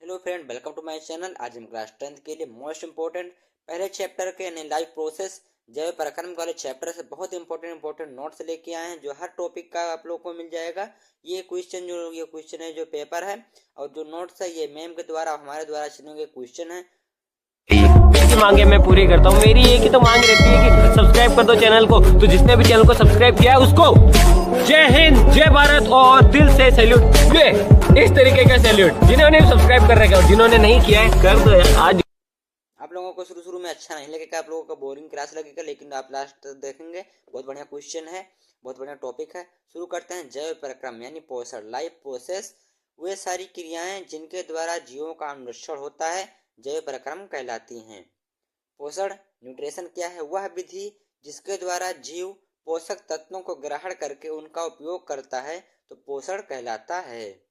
Hello friend, welcome to my channel. आज हम class 10th के लिए मोस्ट इंपोर्टेंट पहले चैप्टर के यानी लाइफ प्रोसेस जैव प्रक्रम वाले चैप्टर से बहुत इंपॉर्टेंट नोट्स लेके आए हैं, जो हर टॉपिक का आप लोगों को मिल जाएगा। ये क्वेश्चन है जो पेपर है, और जो नोट्स है ये मैम के द्वारा हमारे द्वारा चुने गए क्वेश्चन है। इसकी मांगे मैं पूरी करता हूँ। मेरी एक ही तो मांग रहती है कि सब्सक्राइब कर दो चैनल को। तो जिसने भी चैनल को सब्सक्राइब किया है उसको जय हिंद, जय भारत और दिल से सैल्यूट। ये इस तरीके का सैल्यूट जिन्होंने सब्सक्राइब कर रखा है और जिन्होंने नहीं किया है कर दो यार। आज आप लोगों को शुरू में अच्छा नहीं लगेगा, आप लोगों को बोरिंग क्लास लगेगा, लेकिन आप लास्ट तक देखेंगे बहुत बढ़िया क्वेश्चन है, बहुत बढ़िया टॉपिक है। शुरू करते हैं। जैव प्रक्रम यानी पोषण, लाइफ प्रोसेस वे सारी क्रियाएं जिनके द्वारा जीवों का अन्वेषण होता है जैव प्रक्रम कहलाती हैं। पोषण न्यूट्रिशन क्या है? वह विधि जिसके द्वारा जीव पोषक तत्वों को ग्रहण करके उनका उपयोग करता है तो पोषण कहलाता है,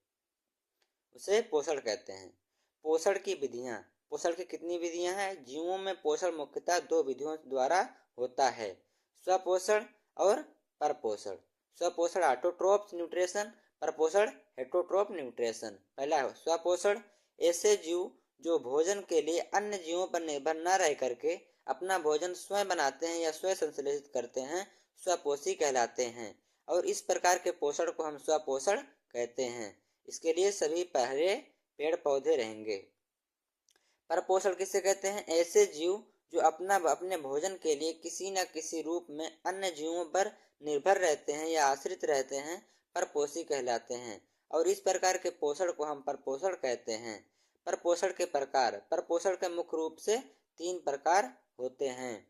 उसे पोषण कहते हैं। पोषण की विधियां, पोषण की कितनी विधियां हैं? जीवों में पोषण मुख्यतः दो विधियों द्वारा होता है, स्वपोषण और परपोषण। स्वपोषण ऑटोट्रोफ न्यूट्रिशन, परपोषण हेटरोट्रोफ न्यूट्रिशन। पहला है स्वपोषण, ऐसे जीव जो भोजन के लिए अन्य जीवों पर निर्भर न रह करके अपना भोजन स्वयं बनाते हैं या स्वयं संश्लेषित करते हैं, स्वपोषी कहलाते हैं, और इस प्रकार के पोषण को हम स्वपोषण कहते हैं। इसके लिए सभी पहले पेड़ पौधे रहेंगे। परपोषण किसे कहते हैं? ऐसे जीव जो अपने भोजन के लिए किसी न किसी रूप में अन्य जीवों पर निर्भर रहते हैं या आश्रित रहते हैं, परपोषी कहलाते हैं, और इस प्रकार के पोषण को हम परपोषण कहते हैं। परपोषण के प्रकार, परपोषण के मुख्य रूप से 3 प्रकार होते हैं।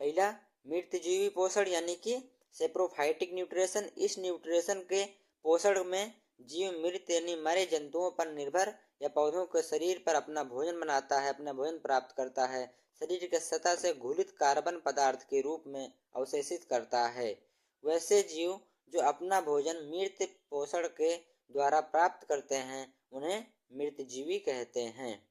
पहला मृतजीवी पोषण यानी कि सेप्रोफाइटिक न्यूट्रिशन। इस न्यूट्रिशन के पोषण में जीव मृत यानी मरे जंतुओं पर निर्भर या पौधों के शरीर पर अपना भोजन बनाता है, अपना भोजन प्राप्त करता है, शरीर के सतह से घुलित कार्बन पदार्थ के रूप में अवशेषित करता है। वैसे जीव जो अपना भोजन मृत पोषण के द्वारा प्राप्त करते हैं उन्हें मृतजीवी कहते हैं।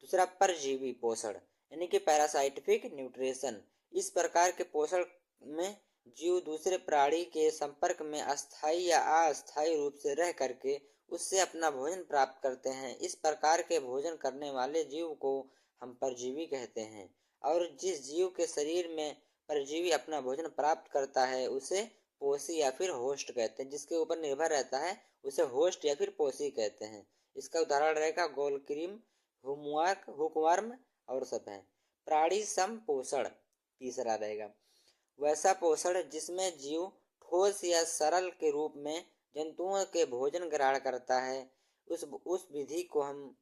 दूसरा परजीवी पोषण यानी कि पैरासाइटिफिक न्यूट्रिशन। इस प्रकार के पोषण में जीव दूसरे प्राणी के संपर्क में अस्थायी या अस्थायी रूप से रह करके उससे अपना भोजन प्राप्त करते हैं। इस प्रकार के भोजन करने वाले जीव को हम परजीवी कहते हैं, और जिस जीव के शरीर में परजीवी अपना भोजन प्राप्त करता है उसे पोषी या फिर होस्ट कहते हैं। जिसके ऊपर निर्भर रहता है उसे होस्ट या फिर पोषी कहते हैं। इसका उदाहरण रहेगा गोलक्रीम, हुकवर्म और सब है। प्राणी संपोषण तीसरा रहेगा वैसा पोषण जिसमें जीव ठोस या सरल के रूप में जंतुओं के भोजन ग्रहण करता है। उस विधि को हम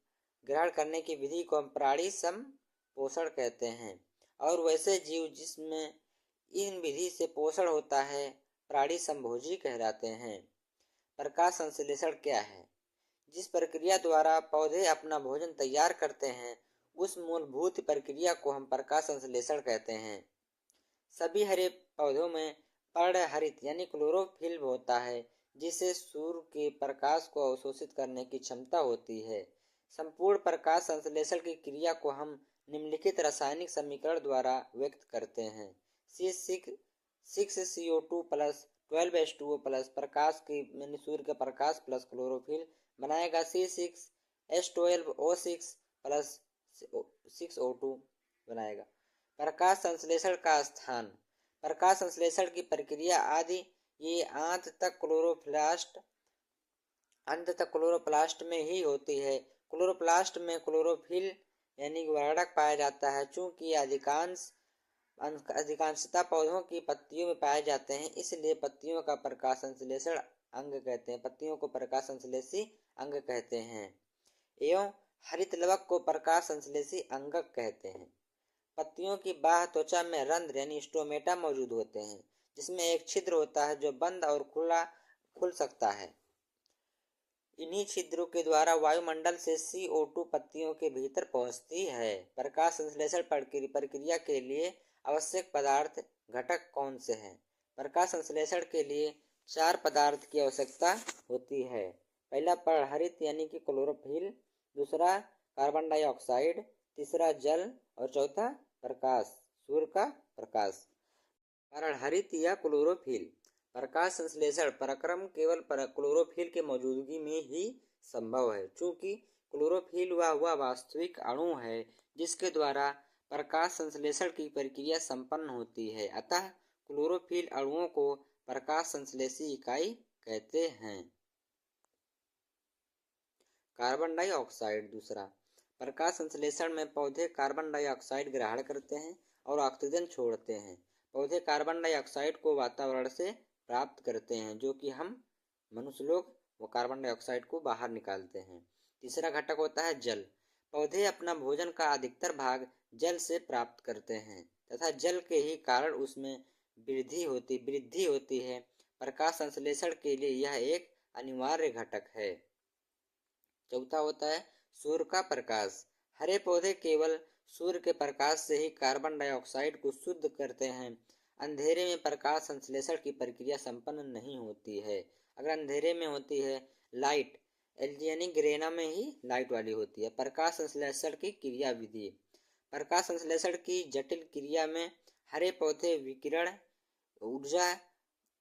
ग्रहण करने की विधि को हम प्राणी संपोषण कहते हैं, और वैसे जीव जिसमें इन विधि से पोषण होता है प्राणी संभोजी कहलाते हैं। प्रकाश संश्लेषण क्या है? जिस प्रक्रिया द्वारा पौधे अपना भोजन तैयार करते हैं उस मूलभूत प्रक्रिया को हम प्रकाश संश्लेषण कहते हैं। सभी हरे पौधों में पर्णहरित यानी क्लोरोफिल होता है, जिसे सूर्य के प्रकाश को अवशोषित करने की क्षमता होती है। संपूर्ण प्रकाश संश्लेषण की क्रिया को हम निम्नलिखित रासायनिक समीकरण द्वारा व्यक्त करते हैं। C6CO2 प्लस 12H2O प्लस प्रकाश की यानी सूर्य का प्रकाश प्लस क्लोरोफिल बनाएगा C6H12O6 प्लस 6O2 बनाएगा। प्रकाश संश्लेषण का स्थान, प्रकाश संश्लेषण की प्रक्रिया आदि ये अंत तक क्लोरोप्लास्ट में ही होती है। क्लोरोप्लास्ट में क्लोरोफिल यानी वर्णक पाया जाता है। चूंकि अधिकांशतः पौधों की पत्तियों में पाए जाते हैं, इसलिए पत्तियों का प्रकाश संश्लेषण अंग कहते हैं, पत्तियों को प्रकाश संश्लेषी अंग कहते हैं, एवं हरित लवक को प्रकाश संश्लेषी अंगक कहते हैं। पत्तियों की बाह्य त्वचा में रंध्र यानी स्टोमेटा मौजूद होते हैं, जिसमें एक छिद्र होता है जो बंद और खुल सकता है। इन्हीं छिद्रों के द्वारा वायुमंडल से CO2 पत्तियों के भीतर पहुंचती है। प्रकाश संश्लेषण प्रक्रिया के लिए आवश्यक पदार्थ घटक कौन से हैं? प्रकाश संश्लेषण के लिए 4 पदार्थ की आवश्यकता होती है। पहला पर्णहरित यानी कि क्लोरोफिल, दूसरा कार्बन डाइऑक्साइड, तीसरा जल, और चौथा प्रकाश, सूर्य का प्रकाश। पर्णहरित या क्लोरोफिल। प्रकाश संश्लेषण प्रक्रम केवल क्लोरोफिल की मौजूदगी में ही संभव है, चूंकि क्लोरोफिल वह वास्तविक अणु है जिसके द्वारा प्रकाश संश्लेषण की प्रक्रिया संपन्न होती है। अतः क्लोरोफिल अणुओं को प्रकाश संश्लेषी इकाई कहते हैं। कार्बन डाइऑक्साइड दूसरा, प्रकाश संश्लेषण में पौधे कार्बन डाइऑक्साइड ग्रहण करते हैं और ऑक्सीजन छोड़ते हैं। पौधे कार्बन डाइऑक्साइड को वातावरण से प्राप्त करते हैं, जो कि हम मनुष्य लोग वो कार्बन डाइऑक्साइड को बाहर निकालते हैं। तीसरा घटक होता है जल। पौधे अपना भोजन का अधिकतर भाग जल से प्राप्त करते हैं तथा जल के ही कारण उसमें वृद्धि होती है। प्रकाश संश्लेषण के लिए यह एक अनिवार्य घटक है। चौथा होता है सूर्य का प्रकाश। हरे पौधे केवल सूर्य के प्रकाश से ही कार्बन डाइऑक्साइड को शुद्ध करते हैं। अंधेरे में प्रकाश संश्लेषण की प्रक्रिया संपन्न नहीं होती है। अगर अंधेरे में होती है लाइट, यानी ग्रेना में ही लाइट वाली होती है। प्रकाश संश्लेषण की क्रिया विधि। प्रकाश संश्लेषण की जटिल क्रिया में हरे पौधे विकिरण ऊर्जा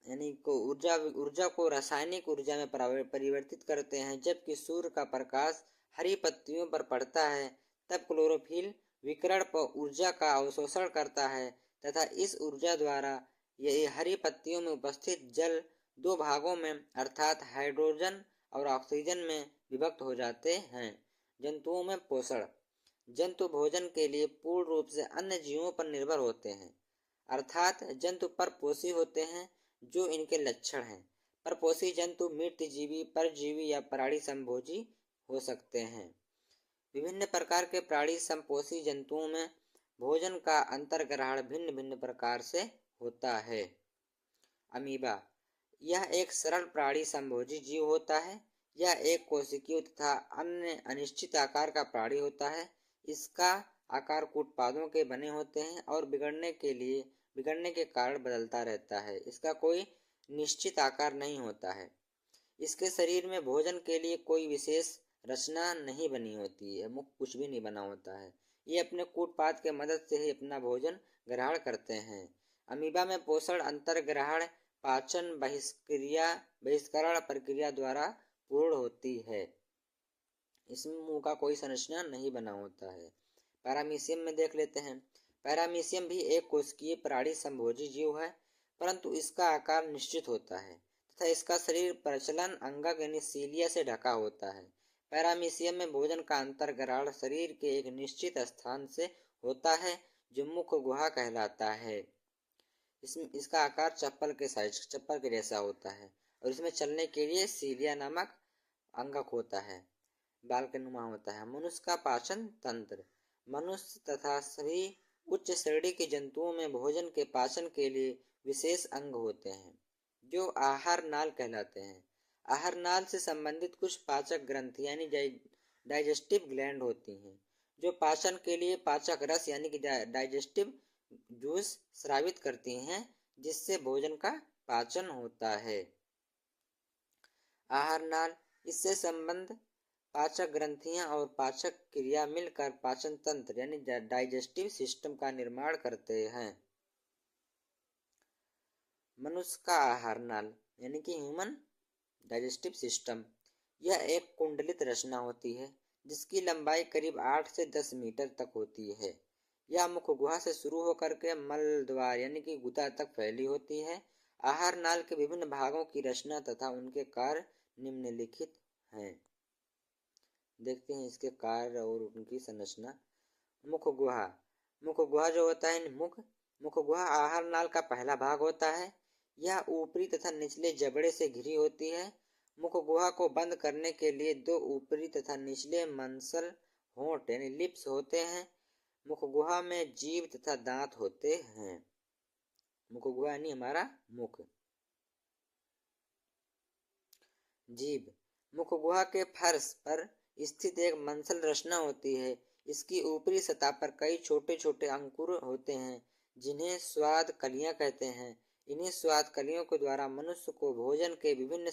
यानी को ऊर्जा को रासायनिक ऊर्जा में परिवर्तित करते हैं। जबकि सूर्य का प्रकाश हरी पत्तियों पर पड़ता है तब क्लोरोफिल विकिरण पर ऊर्जा का अवशोषण करता है तथा इस ऊर्जा द्वारा ये हरी पत्तियों में उपस्थित जल दो भागों में अर्थात हाइड्रोजन और ऑक्सीजन में विभक्त हो जाते हैं। जंतुओं में पोषण। जंतु भोजन के लिए पूर्ण रूप से अन्य जीवों पर निर्भर होते हैं, अर्थात जंतु परपोषी होते हैं, जो इनके लक्षण हैं। परपोषी जंतु मित्रजीवी, परजीवी या प्राणी संभोजी हो सकते हैं। विभिन्न प्रकार के प्राणी संपोषी जंतुओं में भोजन का अंतर्ग्रहण भिन्न भिन्न प्रकार से होता है। अमीबा, यह एक सरल प्राणी संभोजी जीव होता है। यह एक कोशिकीय तथा अन्य अनिश्चित आकार का प्राणी होता है। इसका आकार कूटपादों के बने होते हैं और बिगड़ने के कारण बदलता रहता है। इसका कोई निश्चित आकार नहीं होता है। इसके शरीर में भोजन के लिए कोई विशेष रचना नहीं बनी होती है, मुख कुछ भी नहीं बना होता है। ये अपने कूटपाद के मदद से ही अपना भोजन ग्रहण करते हैं। अमीबा में पोषण अंतर्ग्रहण पाचन बहिष्करण प्रक्रिया द्वारा पूर्ण होती है। इसमें मुंह का कोई संरचना नहीं बना होता है। पैरामीशियम में देख लेते हैं। पैरामीशियम भी एक कोशिकीय प्राणी संभोजी जीव है, परंतु इसका आकार निश्चित होता है तथा इसका शरीर प्रचलन अंगक यानी सीलिया से ढका होता है। पैरामीशियम में भोजन का अंतर्ग्रहण शरीर के एक निश्चित स्थान से होता है, जो मुख गुहा कहलाता है। इसका आकार चप्पल के जैसा होता है और इसमें चलने के लिए सीलिया नामक अंगक होता है, बाल के नुमा होता है। मनुष्य का पाचन तंत्र। मनुष्य तथा सभी उच्च श्रेणी के जंतुओं में भोजन के पाचन के लिए विशेष अंग होते हैं, जो आहार नाल कहलाते हैं। आहार नाल से संबंधित कुछ पाचक ग्रंथि यानी डाइजेस्टिव ग्लैंड होती हैं, जो पाचन के लिए पाचक रस यानी कि डाइजेस्टिव जूस स्रावित करती हैं, जिससे भोजन का पाचन होता है। आहार नाल, इससे संबंध पाचक ग्रंथियां और पाचक क्रिया मिलकर पाचन तंत्र यानी डाइजेस्टिव सिस्टम का निर्माण करते हैं। मनुष्य का आहार नाल यानी कि ह्यूमन डाइजेस्टिव सिस्टम, यह एक कुंडलित रचना होती है जिसकी लंबाई करीब 8 से 10 मीटर तक होती है। यह मुख गुहा से शुरू होकर के मल द्वार यानी कि गुदा तक फैली होती है। आहार नाल के विभिन्न भागों की रचना तथा उनके कार्य निम्नलिखित हैं। देखते हैं इसके कार्य और उनकी संरचना। मुख गुहा जो होता है मुख गुहा आहार नाल का पहला भाग होता है। यह ऊपरी तथा निचले जबड़े से घिरी होती है। मुख गुहा को बंद करने के लिए दो ऊपरी तथा निचले मंसल होंठ यानी लिप्स होते हैं। मुख गुहा में जीभ तथा दांत होते हैं। मुख गुहा यानी हमारा मुख। जीभ मुख गुहा के फर्श पर स्थित एक मंसल रचना होती है। इसकी ऊपरी सतह पर कई छोटे छोटे अंकुर होते हैं, जिन्हें स्वाद कलियां कहते हैं। इन्हीं स्वाद कलियों के द्वारा मनुष्य को भोजन के विभिन्न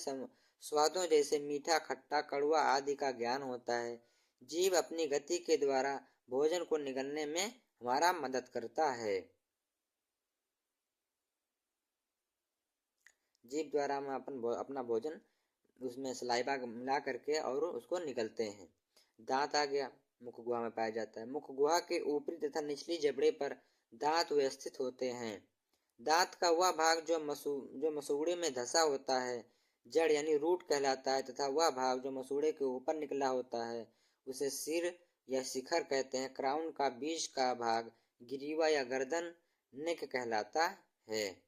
स्वादों जैसे मीठा, खट्टा, कड़वा आदि का ज्ञान होता है। जीभ अपनी गति के द्वारा भोजन को निगलने में हमारा मदद करता है। जीभ द्वारा हम अपना भोजन उसमें सलाइवा मिला करके और उसको निकलते हैं। दांत आ गया, मुख गुहा में पाया जाता है। मुख गुहा के ऊपरी तथा निचली जबड़े पर दांत व्यवस्थित होते हैं। दांत का वह भाग जो मसूड़े में धंसा होता है जड़ यानी रूट कहलाता है, तथा वह भाग जो मसूड़े के ऊपर निकला होता है उसे सिर या शिखर कहते हैं। क्राउन का बीच का भाग ग्रीवा या गर्दन नेक कहलाता है।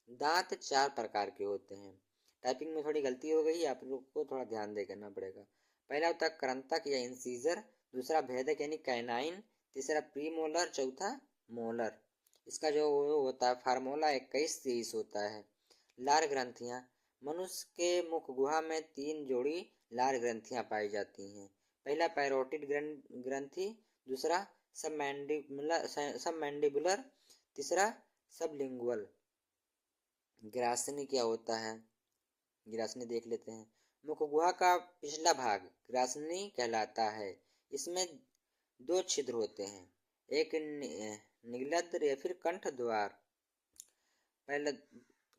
दांत 4 प्रकार के होते हैं। टाइपिंग में थोड़ी गलती हो गई, आप लोग को थोड़ा ध्यान दे करना पड़ेगा। पहला होता है कृंतक या इंसीजर, दूसरा भेदक यानी कैनाइन, तीसरा प्रीमोलर, चौथा मोलर। इसका जो होता है फार्मूला 21-23 होता है। लार ग्रंथियां, मनुष्य के मुख गुहा में 3 जोड़ी लार ग्रंथियां पाई जाती हैं। पहला पैरोटिड ग्रंथि, दूसरा सबमैंडिबुलर, तीसरा सबलिंगुअल। ग्रासनी क्या होता है, ग्रासनी देख लेते हैं। मुख गुहा का पिछला भाग ग्रासनी कहलाता है। इसमें 2 छिद्र होते हैं, एक निगलद्र या फिर कंठ द्वार। पहले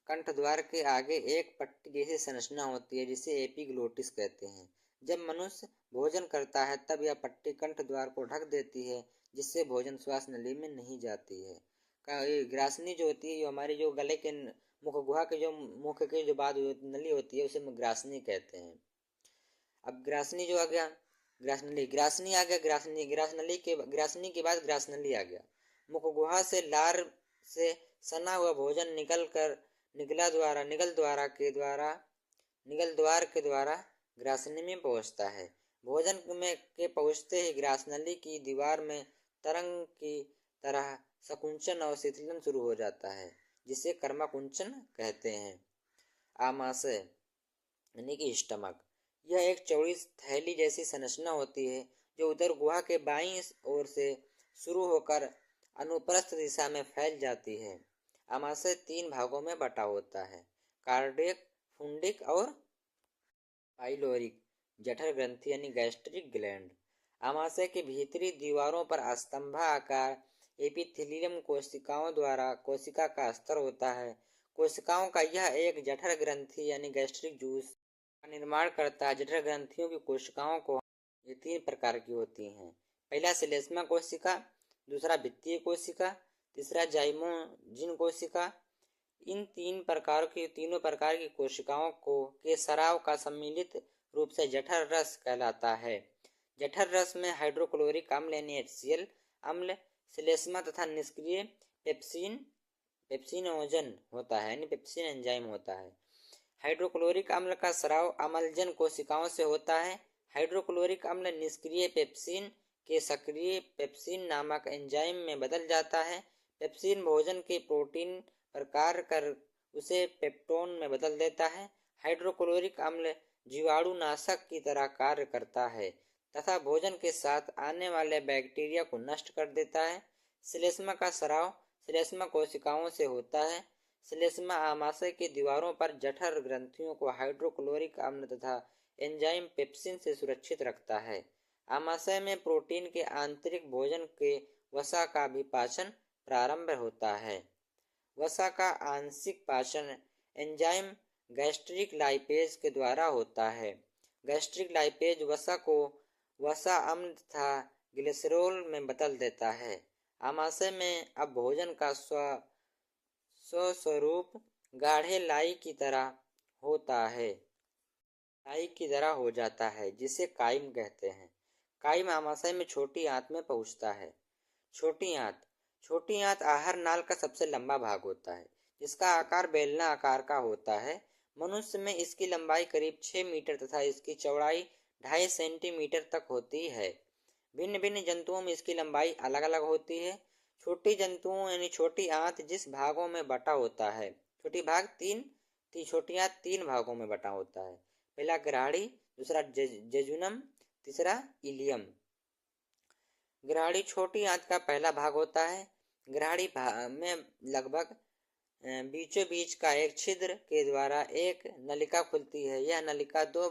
कंठ द्वार के आगे एक पट्टी जैसी संरचना होती है जिसे एपिग्लोटिस कहते हैं। जब मनुष्य भोजन करता है तब यह पट्टी कंठ द्वार को ढक देती है, जिससे भोजन श्वास नली में नहीं जाती है। ग्रासनी जो होती है, जो हमारी जो गले के मुख गुहा के जो मुख के जो बाद नली होती है उसे ग्रासनी कहते हैं। अब ग्रासनी जो आ गया, ग्रासनी आ गया, ग्रासनी के बाद ग्रासनली आ गया। मुख गुहा से लार से सना हुआ भोजन निगल द्वार के द्वारा ग्रासनी में पहुंचता है। भोजन में के पहुंचते ही ग्रासनली की दीवार में तरंग की तरह संकुचन और शिथिलन शुरू हो जाता है, जिसे कर्मकुंचन कहते हैं। आमाशय यानी कि स्टमक, यह एक चौड़ी थैली जैसी संरचना होती है जो उदर गुहा के बाईं ओर से शुरू होकर अनुप्रस्थ दिशा में फैल जाती है। आमाशय 3 भागों में बटा होता है, कार्डियक, फुंडिक और पाइलोरिक। जठर ग्रंथि यानी गैस्ट्रिक ग्लैंड। आमाशय के भीतरी दीवारों पर स्तंभाकार एपिथेलियम कोशिका का स्तर होता है। कोशिकाओं का यह एक जठर ग्रंथि यानी गैस्ट्रिक जूस का निर्माण करता है। जठर ग्रंथियों की कोशिकाओं को ये 3 प्रकार की होती हैं। पहला श्लेष्मा कोशिका, दूसरा भित्तीय कोशिका, तीसरा जाइमोजिन कोशिका। इन तीनों प्रकार की कोशिकाओं के स्राव का सम्मिलित रूप से जठर रस कहलाता है। जठर रस में हाइड्रोक्लोरिक अम्ल यानी HCl अम्ल, श्लेष्मा तथा निष्क्रिय पेप्सिनोजन होता है यानी पेप्सिन एंजाइम होता है। हाइड्रोक्लोरिक अम्ल का स्राव अम्लजन कोशिकाओं से होता है। हाइड्रोक्लोरिक अम्ल निष्क्रिय पेप्सिन के सक्रिय पेप्सिन नामक एंजाइम में बदल जाता है। पेप्सिन भोजन के प्रोटीन प्रकार कर उसे पेप्टोन में बदल देता है। हाइड्रोक्लोरिक अम्ल जीवाणुनाशक की तरह कार्य करता है तथा भोजन के साथ आने वाले बैक्टीरिया को नष्ट कर देता है। श्लेष्मा का स्राव श्लेष्मा कोशिकाओं से होता है। श्लेष्मा आमाशय की दीवारों पर जठर ग्रंथियों को हाइड्रोक्लोरिक अम्ल तथा एंजाइम पेप्सिन से सुरक्षित रखता है। आमाशय में प्रोटीन के आंतरिक भोजन के वसा का भी पाचन प्रारंभ होता है। वसा का आंशिक पाचन एंजाइम गैस्ट्रिक लाइपेज के द्वारा होता है। गैस्ट्रिक लाइपेज वसा को वसा अम्ल तथा ग्लिसरॉल में बदल देता है। आमाशय में अब भोजन का स्वस्वरूप गाढ़े लाई की तरह हो जाता है, जिसे काइम कहते हैं। काइम आमाशय में छोटी आंत में पहुंचता है। छोटी आंत आहार नाल का सबसे लंबा भाग होता है, जिसका आकार बेलना आकार का होता है। मनुष्य में इसकी लंबाई करीब 6 मीटर तथा इसकी चौड़ाई 2.5 सेंटीमीटर तक होती है। भिन्न भिन्न जंतुओं में इसकी लंबाई अलग अलग होती है। छोटी जंतुओं यानी छोटी आंत जिस भागों में बटा होता है, छोटी आंत 3 भागों में बटा होता है। पहला ग्राहड़ी, दूसरा जेजुनम, तीसरा इलियम। ग्राहड़ी छोटी आंत का पहला भाग होता है। ग्राहड़ी में लगभग बीचों बीच का एक छिद्र के द्वारा एक नलिका खुलती है। यह नलिका दो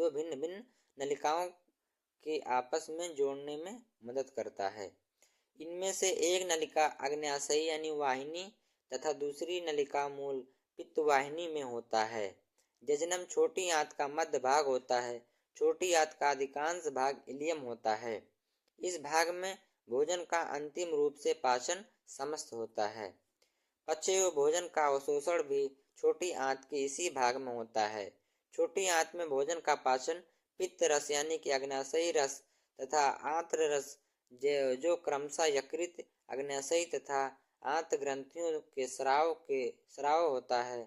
भिन्न भिन्न नलिकाओं के आपस में जोड़ने में मदद करता है। इनमें से एक नलिका अग्न्याशयी यानी वाहिनी तथा दूसरी नलिका मूल पित्तवाहिनी में होता है। जजनम छोटी आंत का मध्य भाग होता है। छोटी आंत का अधिकांश भाग इलियम होता है। इस भाग में भोजन का अंतिम रूप से पाचन समस्त होता है। पचे हुए भोजन का अवशोषण भी छोटी आंत के इसी भाग में होता है। छोटी आंत में भोजन का पाचन पित्त रस यानी कि अग्न्याशयी रस तथा आंत्र रस जो क्रमशः यकृत, अग्न्याशयी तथा आंत ग्रंथियों के स्राव होता है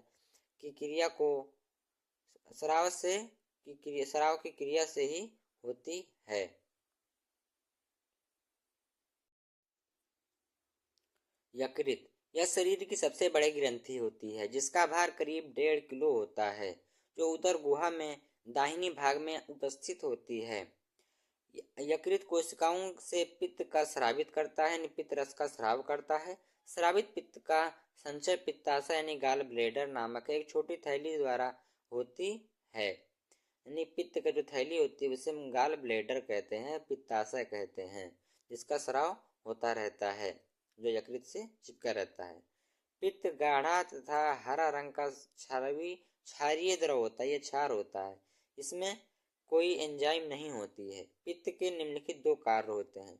की क्रिया को स्राव की क्रिया से ही होती है। यकृत यह शरीर की सबसे बड़ी ग्रंथि होती है जिसका भार करीब 1.5 किलो होता है, जो उदर गुहा में दाहिनी भाग में उपस्थित होती है। यकृत कोशिकाओं से पित्त का स्रावित करता है यानी पित्त रस का स्राव करता है। स्रावित पित्त का संचय पित्ताशय यानी गाल ब्लेडर नामक एक छोटी थैली द्वारा होती है। यानी पित्त का जो थैली होती है उसे हम गाल ब्लेडर कहते हैं, पित्ताशय कहते हैं, जिसका स्राव होता रहता है, जो यकृत से चिपका रहता है। पित्त गाढ़ा तथा हरा रंग का क्षारीय द्रव होता है, ये क्षार होता है। इसमें कोई एंजाइम नहीं होती है। पित्त के निम्नलिखित 2 कार्य होते हैं।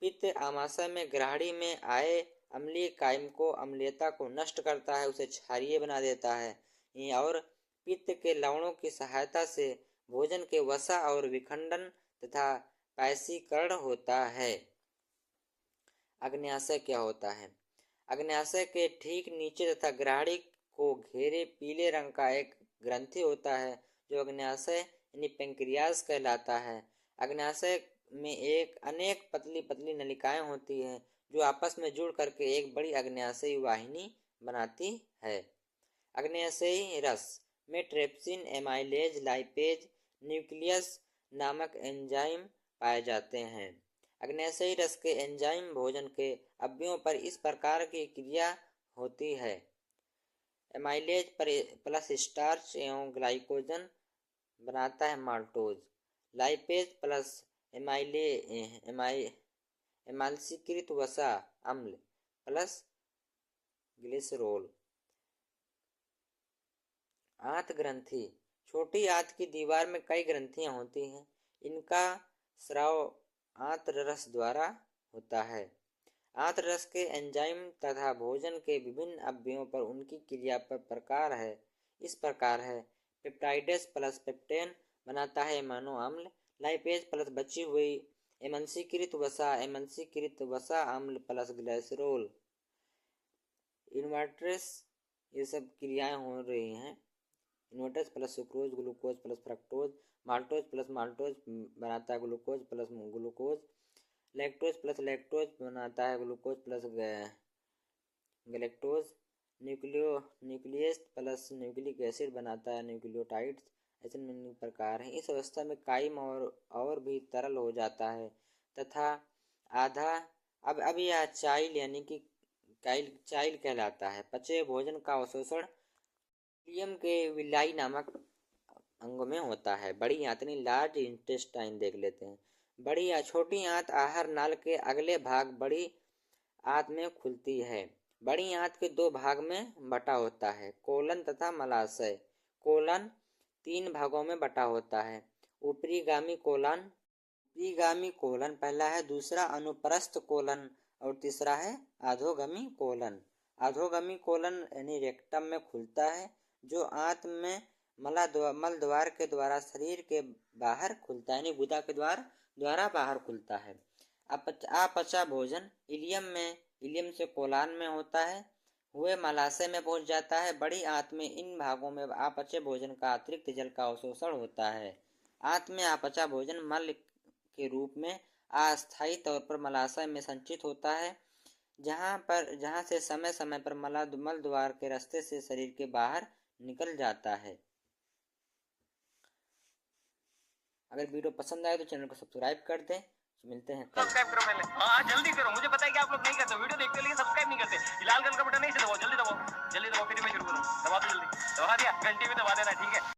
पित्त आमाशय में ग्राहड़ी में आए अम्लीय कायम को अम्लीयता को नष्ट करता है, उसे क्षारीय बना देता है। और पित्त के लवणों की सहायता से भोजन के वसा और विखंडन तथा पैसीकरण होता है। अग्न्याशय क्या होता है? अग्न्याशय के ठीक नीचे तथा ग्राहड़ी को घेरे पीले रंग का एक ग्रंथि होता है जो अग्न्याशय यानी पेंक्रियास कहलाता है। अग्न्याशय में अनेक पतली पतली नलिकाएं होती हैं जो आपस में जुड़ करके एक बड़ी अग्न्याशयी वाहिनी बनाती है। अग्न्याशयी रस में ट्रेप्सिन, एमाइलेज, लाइपेज, न्यूक्लियस नामक एंजाइम पाए जाते हैं। अग्न्याशयी रस के एंजाइम भोजन के अवयवों पर इस प्रकार की क्रिया होती है। एमाइलेज प्लस स्टार्च एवं ग्लाइकोजन बनाता है माल्टोज। लाइपेज प्लस एमाल्सीकृत वसा अम्ल प्लस ग्लिसरोल। आंत ग्रंथि छोटी आंत की दीवार में कई ग्रंथियां होती हैं। इनका स्राव आंत्र रस द्वारा होता है। आंत्र रस के एंजाइम तथा भोजन के विभिन्न अवयवों पर उनकी क्रिया पर प्रकार है। इस प्रकार है पेप्टाइडेस प्लस पेप्टेन बनाता है एमाइनो अम्ल। लाइपेज प्लस बची हुई एमांसीकृत वसा अम्ल प्लस ग्लिसरोल। इन्वर्टेस ये सब क्रियाएं हो रही हैं। Invertase plus sucrose, glucose plus fructose, maltose plus maltose बनाता है glucose plus glucose. Lactose plus lactose बनाता है glucose plus galactose. Nucleus plus nucleic acid बनाता है न्यूक्लियोटाइड्स। ऐसे निम्न प्रकार हैं। इस अवस्था में काइम और भी तरल हो जाता है तथा आधा अब यह चाइल यानी कि चाइल कहलाता है। पचे भोजन का अवशोषण इलियम के विलाई नामक अंग में होता है। बड़ी आंत यानी लार्ज इंटेस्टाइन देख लेते हैं। छोटी आंत आहार नाल के अगले भाग बड़ी आंत में खुलती है। बड़ी आंत के 2 भाग में बटा होता है, कोलन तथा मलाशय। कोलन 3 भागों में बटा होता है। ऊपरीगामी कोलन पहला है, दूसरा अनुप्रस्थ कोलन और तीसरा है अधोगामी कोलन। अधोगामी कोलन यानी रेक्टम में खुलता है, जो आंत में मल द्वार के द्वारा शरीर के बाहर खुलता है, यानी गुदा के द्वारा बाहर खुलता है। अपचा भोजन इलियम से कोलान में होता है, हुए मलाशय में पहुंच जाता है। बड़ी आंत में इन भागों में अपचे भोजन का अतिरिक्त जल का अवशोषण होता है। आंत में अपचा भोजन मल के रूप में अस्थायी तौर पर मलाशय में संचित होता है, जहां से समय समय पर मल द्वार के रास्ते से शरीर के बाहर निकल जाता है। अगर वीडियो पसंद आए तो चैनल को सब्सक्राइब कर दें। मिलते हैं कल। सब्सक्राइब करो पहले, हाँ जल्दी करो। मुझे पता है कि आप लोग नहीं करते, वीडियो देखते हो लेकिन सब्सक्राइब नहीं करते। लाल कलर का बटन नहीं से दबाओ, जल्दी दबाओ, फिर मैं शुरू करूँ। दबा दो जल्दी, दबा दिया, घंटी भी दबा देना, ठीक है।